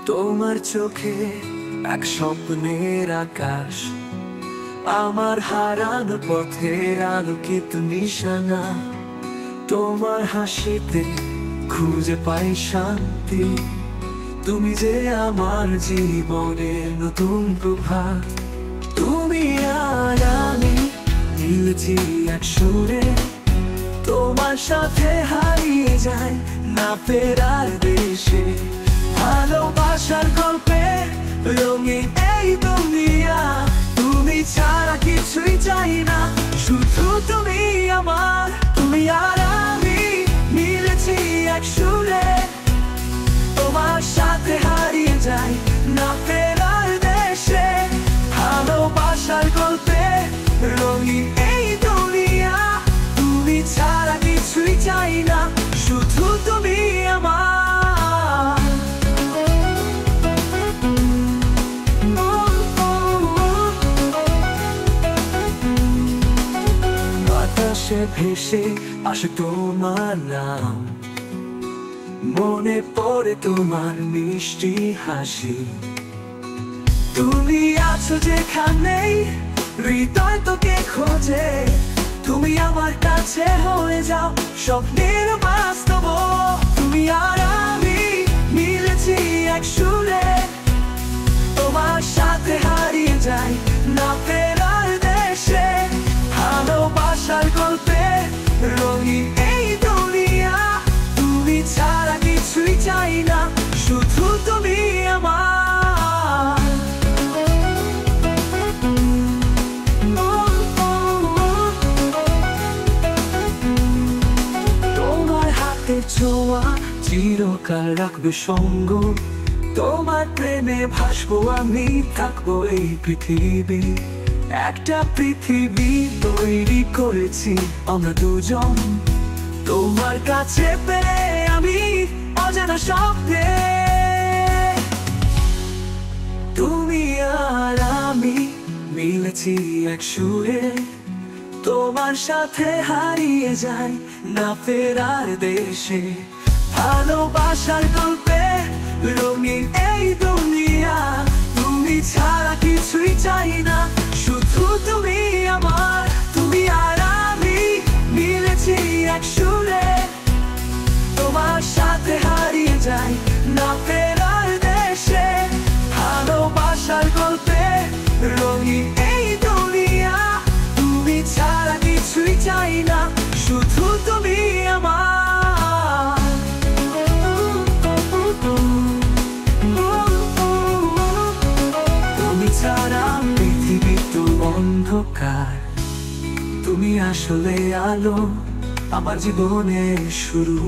তোমার চোখে এক স্বপ্নের আকাশ, আমার হারানো পথের আলোকিত নিশানা। তোমার হাসিতে খুঁজে পাই শান্তি, তুমি যে আমার জীবনের নতুন প্রভাত। তুমি আর আমি মিলেছি এক সুরে, তোমার সাথে হারিয়ে যায় না ফেরার দেশে। ভালোবাসার গল্পে রঙিন এই দুনিয়া, তুমি ছাড়া কিছুই চাই না, শুধু তুমি আমার। তুমি আর আমি মিলেছি এক সুরে, তোমার সাথে হারিয়ে যাই না ফেরার দেশে। ভালোবাসার গল্পে রঙিন এই দুনিয়া, তুমি ছাড়া কিছুই চাই না, শুধু তুমি আমার। বাতাসে ভেসে আসে তোমার নাম, মনে পড়ে তোমার মিষ্টি হাসি। তুমি আছো যেখানেই, হৃদয় তোকে খোঁজে, তুমি আমার কাছে হয়ে যাও স্বপ্নের বাস্তব। তুমি আর আমি মিলেছি এক সুরে, তোমার সাথে হারিয়ে যাই না ফেরার দেশে। ভালোবাসার গল্পে রঙিন এই দুনিয়া, তুমি ছাড়া কিছুই চাই না, শুধু তুমি আমার। তোমার হাতে ছোঁয়া চিরকাল রাখবে সঙ্গ, তোমার প্রেমে ভাসবো আমি, থাকবো এই পৃথিবী। একটা পৃথিবী তৈরি করেছি আমরা দুজন, তোমার কাছে পেয়ে আমি অজানা স্বপ্নে। তুমি আর আমি মিলেছি এক সুরে, তোমার সাথে হারিয়ে যাই না ফেরার দেশে। ভালোবাসার গল্পে রঙিন এই দুনিয়া, তুমি ছাড়া কিছুই চাই না, শুধু তুমি আমার। তুমি আর আমি মিলেছি এক সুরে, তোমার সাথে হারিয়ে যাই না ফেরার দেশে। ভালোবাসার গল্পে রঙিন এই দুনিয়া, তুমি ছাড়া কিছুই চাই না, শুধু তুমি আমার। তুমি ছাড়া পৃথিবী তো অন্ধকার, তুমি আসলে আলো আমার জীবনের শুরু।